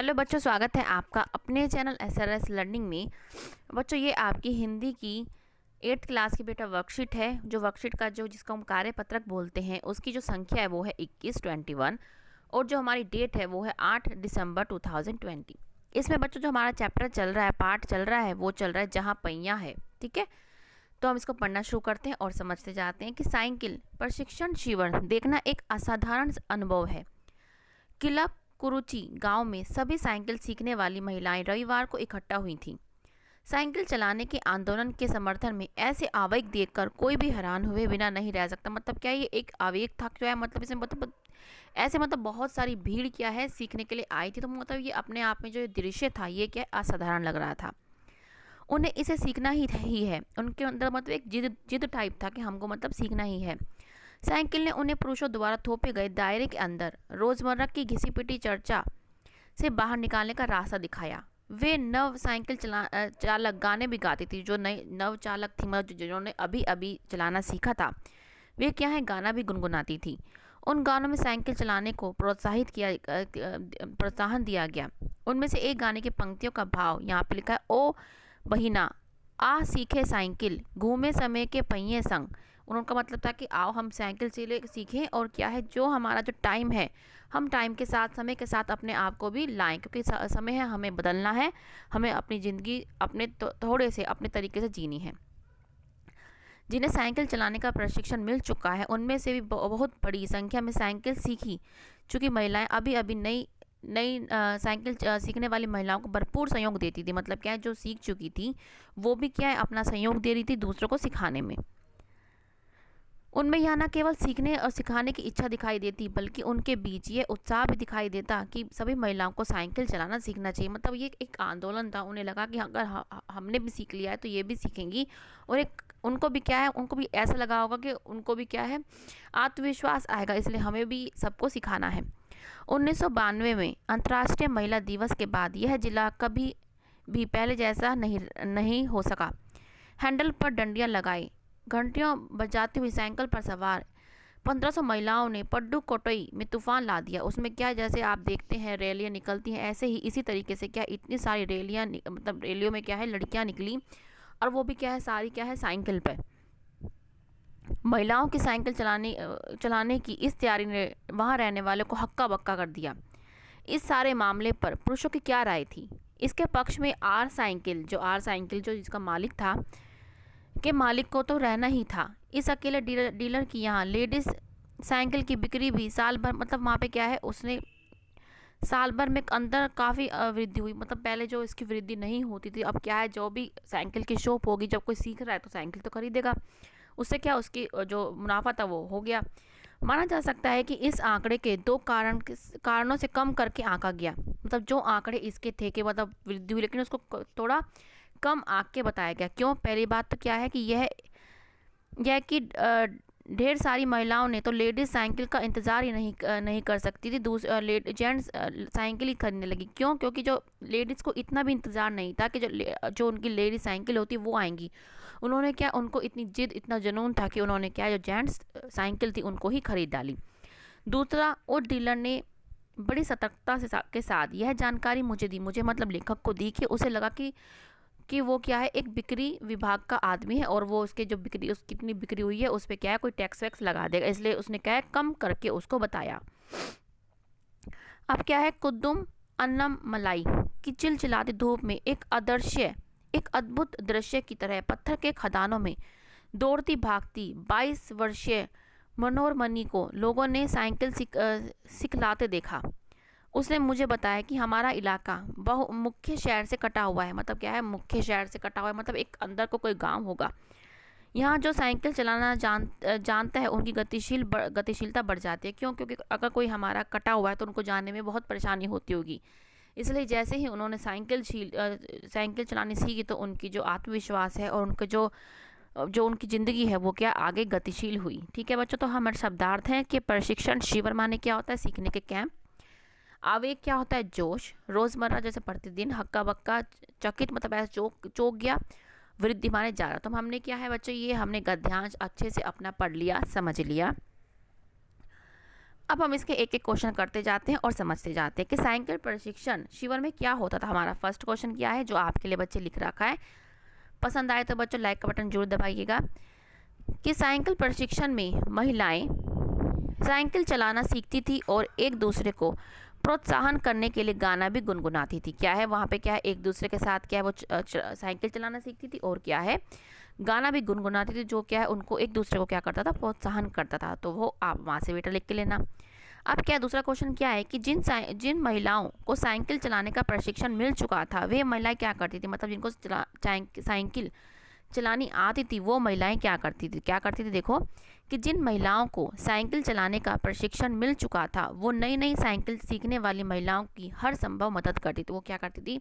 Hello बच्चों, स्वागत है आपका अपने चैनल SRS लर्निंग में। बच्चों, ये आपकी हिंदी की 8th क्लास की बेटा वर्कशीट है। जो वर्कशीट का जिसको हम कार्यपत्रक बोलते हैं, उसकी जो संख्या है वो है 2121 और जो हमारी डेट है वो है 8 दिसंबर 2020। इसमें बच्चों जो हमारा चैप्टर चल रहा है, पार्ट चल रहा है, वो चल रहा है जहाँ पहिया है। ठीक है, तो हम इसको पढ़ना शुरू करते हैं और समझते जाते हैं कि साइकिल प्रशिक्षण शिविर देखना एक असाधारण अनुभव है। किला कुरुचि गांव में सभी साइकिल सीखने वाली महिलाएं रविवार को इकट्ठा हुई थीं। साइकिल चलाने के आंदोलन के समर्थन में ऐसे आवेग देखकर कोई भी हैरान हुए बिना नहीं रह सकता। मतलब क्या ये एक आवेग था, क्या है मतलब इसमें, मतलब ऐसे मतलब बहुत सारी भीड़ क्या है सीखने के लिए आई थी। तो मतलब ये अपने आप में जो दृश्य था ये क्या असाधारण लग रहा था। उन्हें इसे सीखना ही है। उनके अंदर मतलब एक जिद जिद टाइप था कि हमको मतलब सीखना ही है। साइकिल ने उन्हें पुरुषों द्वारा थोपे गए दायरे के अंदर रोजमर्रा की घिसी पिटी चर्चा से बाहर निकालने का रास्ता दिखाया। वे नव साइकिल चालक गाने भी गाती थी। जो नई नव चालक थी, मतलब जिन्होंने अभी अभी चलाना सीखा था, वे क्या है गाना भी गुनगुनाती थी। उन गानों में साइकिल चलाने को प्रोत्साहन दिया गया। उनमें से एक गाने की पंक्तियों का भाव यहाँ पे लिखा है। ओ बहिना आ सीखे साइकिल घूमे समय के पहिए संग। उनका मतलब था कि आओ हम साइकिल सीखें और क्या है जो हमारा जो टाइम है, हम टाइम के साथ समय के साथ अपने आप को भी लाएं, क्योंकि समय है, हमें बदलना है, हमें अपनी ज़िंदगी अपने थोड़े से अपने तरीके से जीनी है। जिन्हें साइकिल चलाने का प्रशिक्षण मिल चुका है उनमें से भी बहुत बड़ी संख्या में साइकिल सीखी चूँकि महिलाएं अभी अभी नई नई साइकिल सीखने वाली महिलाओं को भरपूर सहयोग देती थी। मतलब क्या है, जो सीख चुकी थी वो भी क्या है अपना सहयोग दे रही थी दूसरों को सिखाने में। उनमें यह न केवल सीखने और सिखाने की इच्छा दिखाई देती, बल्कि उनके बीच ये उत्साह भी दिखाई देता कि सभी महिलाओं को साइकिल चलाना सीखना चाहिए। मतलब ये एक आंदोलन था। उन्हें लगा कि अगर हमने भी सीख लिया है तो ये भी सीखेंगी। और एक उनको भी क्या है, उनको भी ऐसा लगा होगा कि उनको भी क्या है आत्मविश्वास आएगा, इसलिए हमें भी सबको सिखाना है। 1992 में अंतर्राष्ट्रीय महिला दिवस के बाद यह जिला कभी भी पहले जैसा नहीं हो सका। हैंडल पर डंडियां लगाई, घंटियों बजाती हुई साइकिल पर सवार 1500 महिलाओं ने पड्डू कोटई में तूफान ला दिया। उसमें क्या, जैसे आप देखते हैं रैलियां निकलती हैं, ऐसे ही इसी तरीके से क्या इतनी सारी रैलियां मतलब रैलियों में क्या है लड़कियां निकली, और वो भी क्या है सारी क्या है साइकिल पर। महिलाओं की साइकिल चलाने की इस तैयारी ने वहां रहने वालों को हक्का बक्का कर दिया। इस सारे मामले पर पुरुषों की क्या राय थी? इसके पक्ष में आर साइकिल जो जिसका मालिक था के मालिक को तो रहना ही था। इस अकेले डीलर की यहाँ लेडीज साइकिल की बिक्री भी साल भर, मतलब वहाँ पे क्या है उसने साल भर में अंदर काफ़ी वृद्धि हुई। मतलब पहले जो इसकी वृद्धि नहीं होती थी, अब क्या है जो भी साइकिल की शॉप होगी, जब कोई सीख रहा है तो साइकिल तो खरीदेगा, उससे क्या उसकी जो मुनाफा था वो हो गया। माना जा सकता है कि इस आंकड़े के दो कारणों से कम करके आंका गया। मतलब जो आंकड़े इसके थे कि मतलब वृद्धि हुई, लेकिन उसको थोड़ा कम आंक के बताया गया। क्यों? पहली बात तो क्या है कि यह कि ढेर सारी महिलाओं ने तो लेडीज साइकिल का इंतज़ार ही नहीं कर सकती थी। जेंट्स साइकिल ही खरीदने लगी। क्यों? क्योंकि जो लेडीज़ को इतना भी इंतज़ार नहीं था कि जो उनकी लेडीज साइकिल होती वो आएंगी। उन्होंने क्या, उनको इतनी जिद इतना जुनून था कि उन्होंने क्या, जो जेंट्स साइकिल थी उनको ही खरीद डाली। दूसरा, उस डीलर ने बड़ी सतर्कता के साथ यह जानकारी मुझे मतलब लेखक को दी कि उसे लगा कि वो क्या है एक बिक्री विभाग का आदमी है, और वो उसके जो कितनी बिक्री हुई है उस पर क्या है कोई टैक्स वैक्स लगा देगा, इसलिए उसने क्या है कम करके उसको बताया। अब क्या है, कुद्दुम अन्नम मलाई की चिलचिलाती धूप में एक अद्भुत दृश्य की तरह पत्थर के खदानों में दौड़ती भागती 22 वर्षीय मनोरमणि को लोगों ने साइकिल सिखलाते देखा। उसने मुझे बताया कि हमारा इलाका मुख्य शहर से कटा हुआ है। मतलब क्या है, मुख्य शहर से कटा हुआ है, मतलब एक अंदर को कोई गांव होगा। यहाँ जो साइकिल चलाना जानता है उनकी गतिशीलता बढ़ जाती है। क्यों? क्योंकि अगर कोई हमारा कटा हुआ है तो उनको जाने में बहुत परेशानी होती होगी। इसलिए जैसे ही उन्होंने साइकिल चलानी सीखी तो उनकी जो आत्मविश्वास है और उनके जो उनकी ज़िंदगी है वो क्या आगे गतिशील हुई। ठीक है बच्चों, तो हमारे शब्दार्थ हैं कि प्रशिक्षण शिविर माने क्या होता है, सीखने के कैंप। आवेग क्या होता है, जोश, रोजमर्रा जैसे प्रतिदिन, हक्का बक्का, चकित मतलब ऐसा चौंक गया, वृद्धि माने जा रहा। तो हमने क्या है बच्चों, ये हमने गद्यांश अच्छे से अपना पढ़ लिया, समझ लिया। अब हम इसके एक एक क्वेश्चन करते जाते हैं और समझते जाते हैं कि साइकिल प्रशिक्षण शिविर में क्या होता था। हमारा फर्स्ट क्वेश्चन क्या है जो आपके लिए बच्चे लिख रखा है। पसंद आए तो बच्चों लाइक का बटन जरूर दबाइएगा। कि साइकिल प्रशिक्षण में महिलाएं साइकिल चलाना सीखती थी और एक दूसरे को प्रोत्साहन करने के लिए गाना भी गुनगुनाती थी। क्या है वहाँ पे, क्या है, एक दूसरे के साथ क्या है वो साइकिल चलाना सीखती थी और क्या है गाना भी गुनगुनाती थी, जो क्या है उनको एक दूसरे को क्या करता था, प्रोत्साहन करता था। तो वो आप वहाँ से बेटा लिख के लेना। अब क्या दूसरा क्वेश्चन क्या है कि जिन महिलाओं को साइकिल चलाने का प्रशिक्षण मिल चुका था वे महिलाएं क्या करती थी, मतलब जिनको साइकिल चलानी आती थी वो महिलाएं क्या करती थी। देखो कि जिन महिलाओं को साइकिल चलाने का प्रशिक्षण मिल चुका था वो नई नई साइकिल सीखने वाली महिलाओं की हर संभव मदद करती थी। वो क्या करती थी,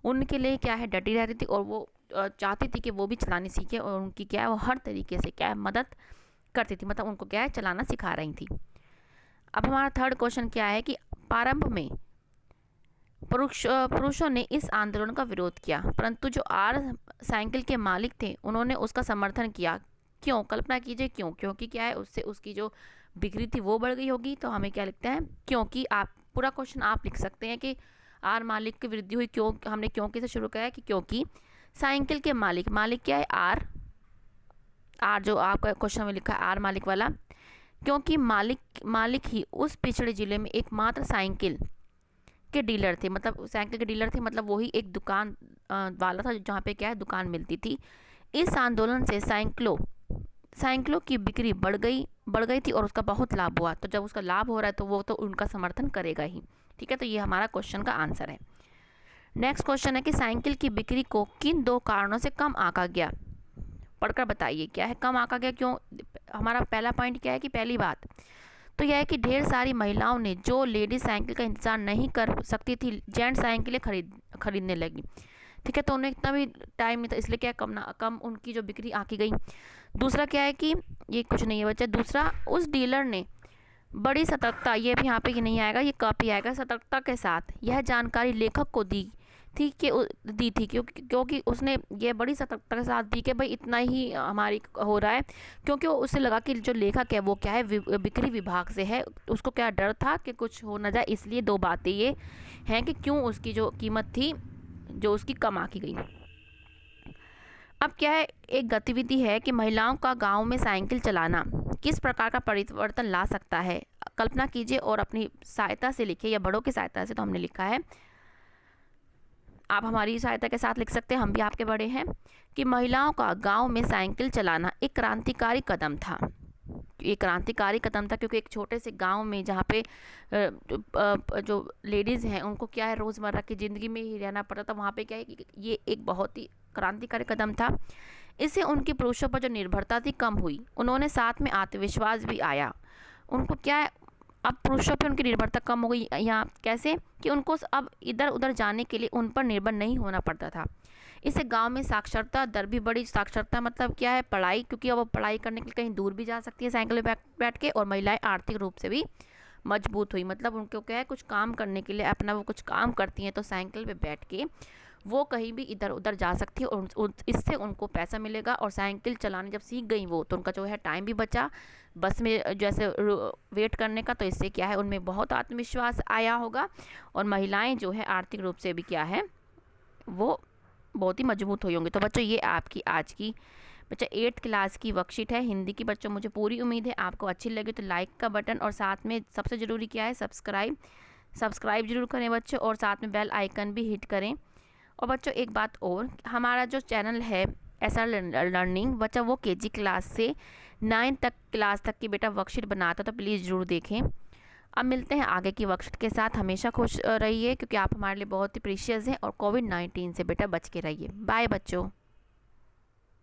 उनके लिए क्या है डटी रहती थी और वो चाहती थी कि वो भी चलानी सीखे और उनकी क्या है वो हर तरीके से क्या है मदद करती थी, मतलब उनको क्या है चलाना सिखा रही थी। अब हमारा थर्ड क्वेश्चन क्या है कि प्रारंभ में पुरुषों ने इस आंदोलन का विरोध किया, परंतु जो आर साइकिल के मालिक थे उन्होंने उसका समर्थन किया। क्यों, कल्पना कीजिए क्यों, क्योंकि क्या है उससे उसकी जो बिक्री थी वो बढ़ गई होगी। तो हमें क्या लिखते हैं, क्योंकि। आप पूरा क्वेश्चन आप लिख सकते हैं कि आर मालिक की वृद्धि हुई क्यों। हमने क्योंकि से शुरू किया है कि क्योंकि साइकिल के मालिक क्या है, आर जो आपका क्वेश्चन में लिखा है आर मालिक वाला, क्योंकि मालिक ही उस पिछड़े जिले में एकमात्र साइकिल के डीलर थे, मतलब साइकिल के डीलर थे, मतलब वही एक दुकान वाला था जहाँ पे क्या है दुकान मिलती थी। इस आंदोलन से साइकिलों की बिक्री बढ़ गई थी और उसका बहुत लाभ हुआ। तो जब उसका लाभ हो रहा है तो वो तो उनका समर्थन करेगा ही। ठीक है, तो ये हमारा क्वेश्चन का आंसर है। नेक्स्ट क्वेश्चन है कि साइकिल की बिक्री को किन 2 कारणों से कम आंका गया, पढ़कर बताइए। क्या है कम आंका गया, क्यों। हमारा पहला पॉइंट क्या है कि पहली बात तो यह है कि ढेर सारी महिलाओं ने जो लेडीज साइकिल का इंतजार नहीं कर सकती थी जेंट्स साइकिलें खरीदने लगी। ठीक है, तो उन्हें इतना भी टाइम नहीं था, इसलिए क्या कम उनकी जो बिक्री आंकी गई। दूसरा क्या है कि ये कुछ नहीं है बच्चा। दूसरा, उस डीलर ने बड़ी सतर्कता, ये भी यहाँ पे ये नहीं आएगा, ये कॉपी आएगा, सतर्कता के साथ यह जानकारी लेखक को दी थी क्योंकि उसने ये बड़ी सतर्कता के साथ दी कि भाई इतना ही हमारी हो रहा है, क्योंकि उसे लगा कि जो लेखक है वो क्या है बिक्री विभाग से है, उसको क्या डर था कि कुछ हो ना जाए। इसलिए 2 बातें ये हैं कि क्यों उसकी जो कीमत थी जो उसकी कम आंकी गई। अब क्या है, एक गतिविधि है कि महिलाओं का गांव में साइकिल चलाना किस प्रकार का परिवर्तन ला सकता है, कल्पना कीजिए और अपनी सहायता से लिखिए या बड़ों की सहायता से। तो हमने लिखा है, आप हमारी सहायता के साथ लिख सकते हैं, हम भी आपके बड़े हैं, कि महिलाओं का गांव में साइकिल चलाना एक क्रांतिकारी कदम था। ये क्रांतिकारी कदम था क्योंकि एक छोटे से गांव में जहाँ पे जो लेडीज़ हैं उनको क्या है रोज़मर्रा की ज़िंदगी में ही रहना पड़ता था, वहाँ पे क्या है कि ये एक बहुत ही क्रांतिकारी कदम था। इससे उनकी पुरुषों पर जो निर्भरता थी कम हुई, उन्होंने साथ में आत्मविश्वास भी आया। उनको क्या है अब पुरुषों पे उनकी निर्भरता कम हो गई। यहाँ कैसे कि उनको अब इधर उधर जाने के लिए उन पर निर्भर नहीं होना पड़ता था। इससे गांव में साक्षरता दर भी बढ़ी। साक्षरता मतलब क्या है, पढ़ाई, क्योंकि अब वो पढ़ाई करने के लिए कहीं दूर भी जा सकती है साइकिल पे बैठ के। और महिलाएं आर्थिक रूप से भी मजबूत हुई, मतलब उनको क्या है कुछ काम करने के लिए अपना वो कुछ काम करती हैं तो साइकिल पे बैठ के वो कहीं भी इधर उधर जा सकती है और इससे उनको पैसा मिलेगा। और साइकिल चलाने जब सीख गई वो तो उनका जो है टाइम भी बचा बस में जैसे वेट करने का, तो इससे क्या है उनमें बहुत आत्मविश्वास आया होगा और महिलाएं जो है आर्थिक रूप से भी क्या है वो बहुत ही मजबूत हुई होंगी। तो बच्चों ये आपकी आज की बच्चा 8th क्लास की वर्कशीट है हिंदी की। बच्चों मुझे पूरी उम्मीद है आपको अच्छी लगी, तो लाइक का बटन और साथ में सबसे ज़रूरी क्या है सब्सक्राइब जरूर करें बच्चों, और साथ में बेल आइकन भी हिट करें। और बच्चों एक बात और, हमारा जो चैनल है SR लर्निंग बच्चा वो KG क्लास से 9th क्लास तक की बेटा वर्कशीट बनाता, तो प्लीज़ ज़रूर देखें। अब मिलते हैं आगे की वर्कशीट के साथ। हमेशा खुश रहिए क्योंकि आप हमारे लिए बहुत ही प्रीशियस हैं और कोविड-19 से बेटा बच के रहिए। बाय बच्चों।